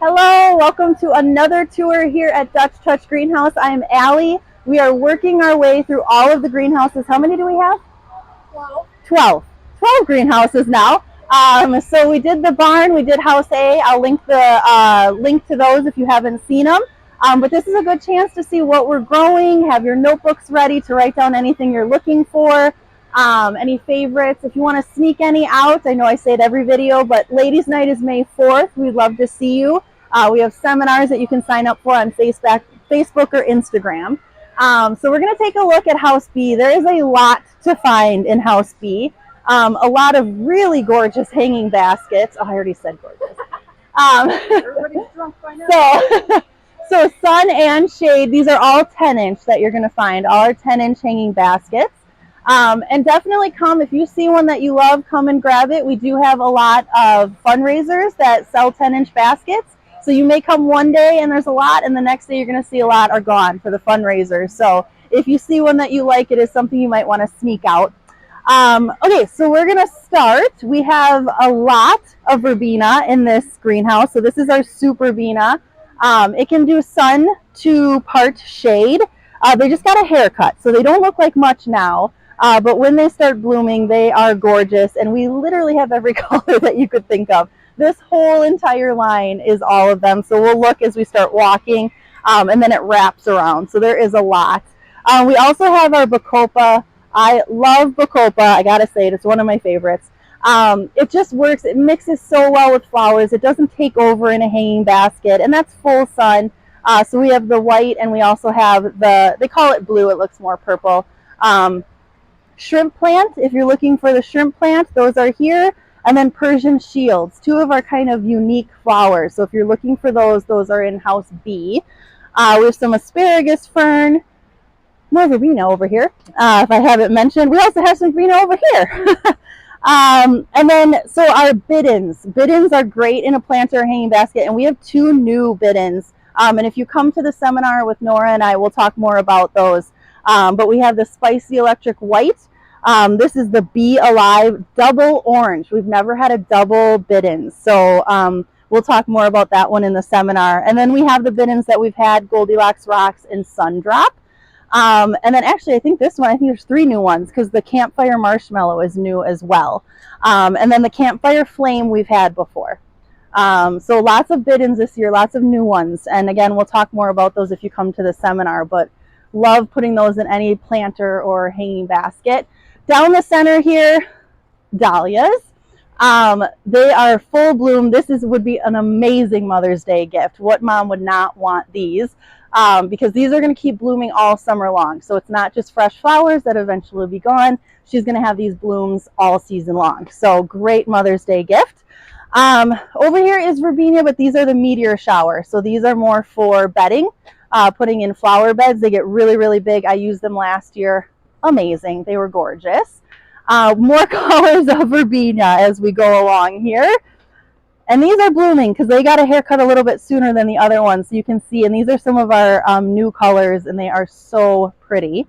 Hello, welcome to another tour here at Dutch Touch Greenhouse. I am Allie. We are working our way through all of the greenhouses. How many do we have? 12 greenhouses now. So we did the barn, we did house A. I'll link the link to those if you haven't seen them. But this is a good chance to see what we're growing, have your notebooks ready to write down anything you're looking for, any favorites. If you want to sneak any out, I know I say it every video, but Ladies Night is May 4th. We'd love to see you. We have seminars that you can sign up for on Facebook or Instagram. So we're going to take a look at House B. There is a lot to find in House B. A lot of really gorgeous hanging baskets. Oh, I already said gorgeous. Everybody's drunk by now. So sun and shade, these are all 10-inch that you're going to find. All are 10-inch hanging baskets. And definitely come, if you see one that you love, come and grab it. We do have a lot of fundraisers that sell 10-inch baskets. So you may come one day and there's a lot, and the next day you're going to see a lot are gone for the fundraisers. So if you see one that you like, it is something you might want to sneak out. Okay, so we're going to start. We have a lot of verbena in this greenhouse. So this is our Superbena. It can do sun to part shade. They just got a haircut, so they don't look like much now. But when they start blooming, they are gorgeous. And we literally have every color that you could think of. This whole entire line is all of them. So we'll look as we start walking, and then it wraps around. So there is a lot. We also have our Bacopa. I love Bacopa. I gotta say it. It's one of my favorites. It just works. It mixes so well with flowers. It doesn't take over in a hanging basket, and that's full sun. So we have the white, and we also have they call it blue. It looks more purple. Shrimp plant. If you're looking for the shrimp plant, those are here. And then Persian shields, two of our kind of unique flowers. So if you're looking for those are in House B. We have some asparagus fern, more verbena over here, if I haven't mentioned. We also have some verbena over here. And then, so our biddens. Biddens are great in a planter or hanging basket, and we have 2 new biddens. And if you come to the seminar with Nora and I, we'll talk more about those. But we have the Spicy Electric White. This is the Be Alive double orange. We've never had a double biddens. So we'll talk more about that one in the seminar. And then we have the biddens that we've had, Goldilocks Rocks and Sundrop. And then actually, I think there's 3 new ones because the Campfire Marshmallow is new as well. And then the Campfire Flame we've had before. So lots of biddens this year, lots of new ones. And again, we'll talk more about those if you come to the seminar, but love putting those in any planter or hanging basket. Down the center here, dahlias. They are full bloom. This would be an amazing Mother's Day gift. What mom would not want these? Because these are going to keep blooming all summer long. So it's not just fresh flowers that eventually will be gone. She's going to have these blooms all season long. So great Mother's Day gift. Over here is verbena, but these are the meteor shower. So these are more for bedding, putting in flower beds. They get really, really big. I used them last year. Amazing. They were gorgeous. More colors of verbena as we go along here. And these are blooming because they got a haircut a little bit sooner than the other ones. So you can see, and these are some of our new colors, and they are so pretty.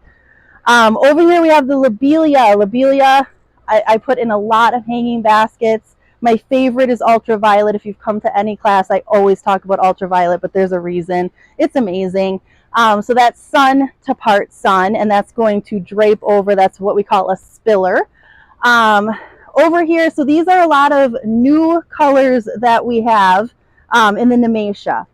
Over here we have the lobelia. Lobelia, I put in a lot of hanging baskets. My favorite is ultraviolet. If you've come to any class, I always talk about ultraviolet, but there's a reason. It's amazing. So that's sun to part sun, and that's going to drape over. That's what we call a spiller. Over here, so these are a lot of new colors that we have in the Nemesia.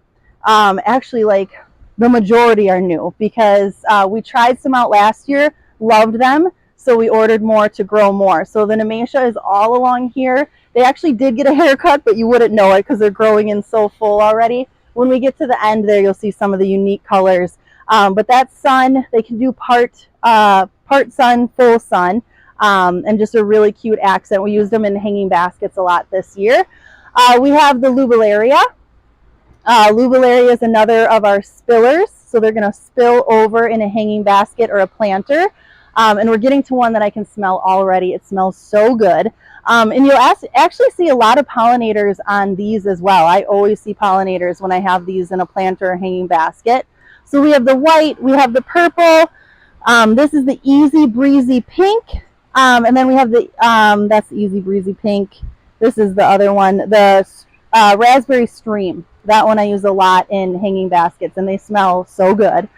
Actually, like the majority are new because we tried some out last year, loved them, so we ordered more to grow more. So the Nemesia is all along here. They actually did get a haircut, but you wouldn't know it because they're growing in so full already. When we get to the end there, you'll see some of the unique colors. But that's sun. They can do part sun, full sun, and just a really cute accent. We used them in hanging baskets a lot this year. We have the Lobellaria. Lobellaria is another of our spillers. So they're going to spill over in a hanging basket or a planter. And we're getting to one that I can smell already. It smells so good. And you'll actually see a lot of pollinators on these as well. I always see pollinators when I have these in a planter or hanging basket. So we have the white, we have the purple. This is the Easy Breezy Pink. And then we have the, that's the Easy Breezy Pink. This is the other one, the Raspberry Stream That one I use a lot in hanging baskets, and they smell so good.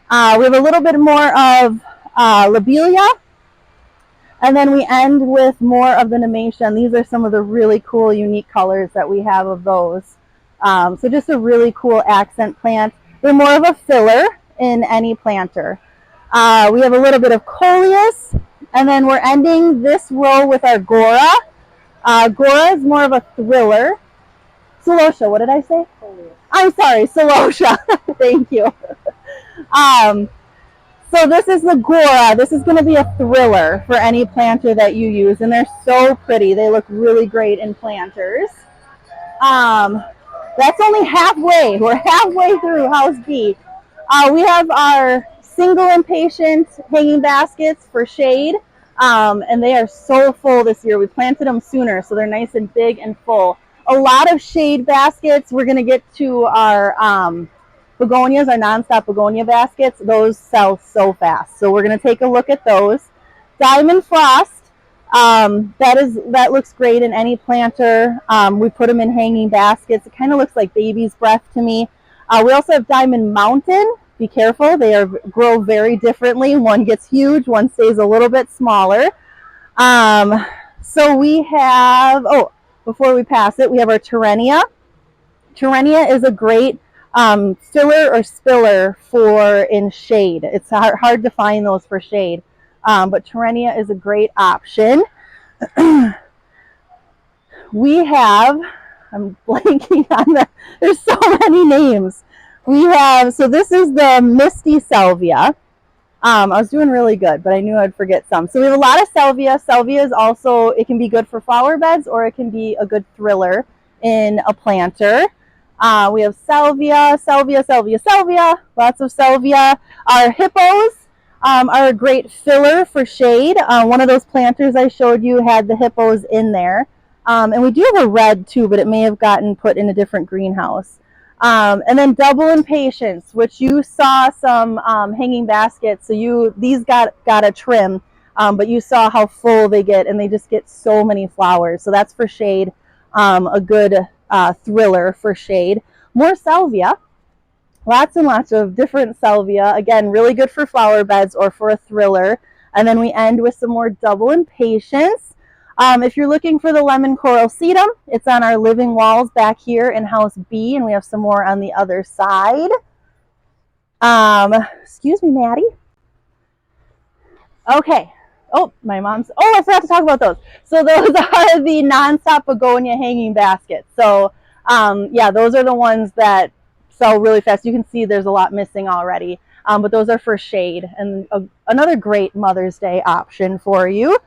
We have a little bit more of lobelia, and then we end with more of the Nemesia. These are some of the really cool, unique colors that we have of those. So just a really cool accent plant. They're more of a filler in any planter. We have a little bit of coleus, and then we're ending this row with our Gora. Gora is more of a thriller. Celosia, what did I say? Coleus. I'm sorry, Celosia. Thank you. So this is the Gora. This is going to be a thriller for any planter that you use, and they're so pretty. They look really great in planters. That's only halfway. We're halfway through House B. We have our single impatient hanging baskets for shade, and they are so full this year. We planted them sooner, so they're nice and big and full. A lot of shade baskets. We're going to get to our begonias, our nonstop begonia baskets. Those sell so fast, so we're going to take a look at those. Diamond Frost. That looks great in any planter. We put them in hanging baskets. It kind of looks like baby's breath to me. We also have Diamond Mountain. Be careful, they grow very differently. One gets huge, one stays a little bit smaller. So we have, before we pass it, we have our Terrenia. Terrenia is a great filler or spiller for in shade. It's hard to find those for shade. But Terrenia is a great option. We have, I'm blanking on there's so many names. We have, so this is the Misty Salvia. I was doing really good, but I knew I'd forget some. So we have a lot of salvia. Salvia is also, it can be good for flower beds, or it can be a good thriller in a planter. We have salvia, salvia, salvia, salvia, lots of salvia. Our hippos are a great filler for shade. One of those planters I showed you had the hippos in there. And we do have a red too, but it may have gotten put in a different greenhouse. And then double impatience, which you saw some hanging baskets. So these got a trim, but you saw how full they get, and they just get so many flowers. So that's for shade, a good thriller for shade. More salvia. Lots and lots of different salvia. Again, really good for flower beds or for a thriller. And then we end with some more double impatience. If you're looking for the lemon coral sedum, it's on our living walls back here in House B, and we have some more on the other side. Excuse me, Maddie. Okay. Oh, I forgot to talk about those. So those are the nonstop begonia hanging baskets. So yeah, those are the ones that sell really fast. You can see there's a lot missing already, but those are for shade, and another great Mother's Day option for you.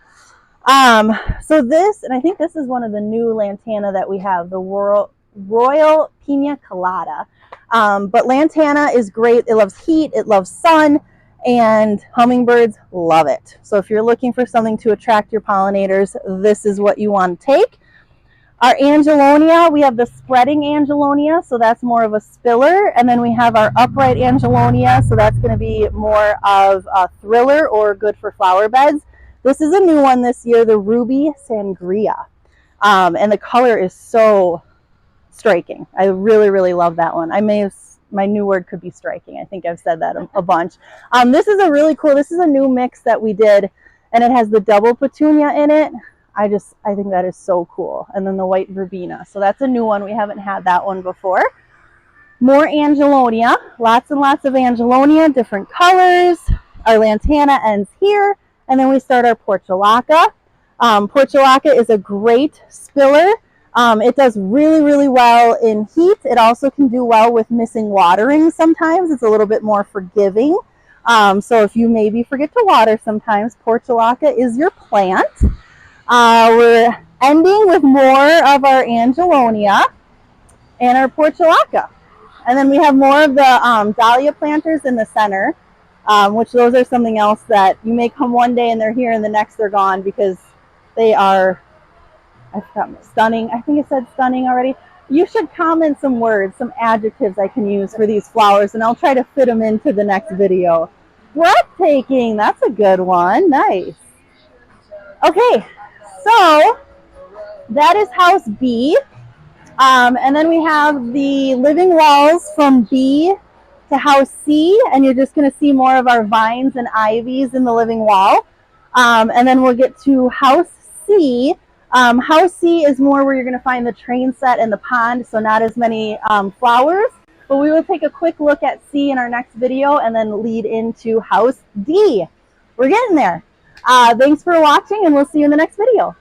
So this, and I think this is one of the new lantana that we have, the Royal Pina Colada. But lantana is great. It loves heat, it loves sun, and hummingbirds love it. So if you're looking for something to attract your pollinators, this is what you want to take. Our Angelonia, we have the spreading Angelonia, so that's more of a spiller. And then we have our upright Angelonia, so that's going to be more of a thriller or good for flower beds. This is a new one this year, the Ruby Sangria. And the color is so striking. I really, really love that one. My new word could be striking. I think I've said that a bunch. This is a new mix that we did, and it has the double petunia in it. I think that is so cool. And then the white verbena. So that's a new one. We haven't had that one before. More Angelonia. Lots and lots of Angelonia, different colors. Our lantana ends here. And then we start our Portulaca. Portulaca is a great spiller. It does really, really well in heat. It also can do well with missing watering sometimes. It's a little bit more forgiving. So if you maybe forget to water sometimes, Portulaca is your plant. We're ending with more of our Angelonia and our Portulaca. And then we have more of the dahlia planters in the center, which those are something else that you may come one day and they're here and the next they're gone, because they are, I forgot, stunning. I think it said stunning already. You should comment some words, some adjectives I can use for these flowers, and I'll try to fit them into the next video. Breathtaking, that's a good one. Nice. Okay, so that is House B. And then we have the living walls from B to house C, and you're just going to see more of our vines and ivies in the living wall. And then we'll get to house C. House C is more where you're going to find the train set and the pond, so not as many flowers. But we will take a quick look at C in our next video and then lead into house D. We're getting there. Thanks for watching, and we'll see you in the next video.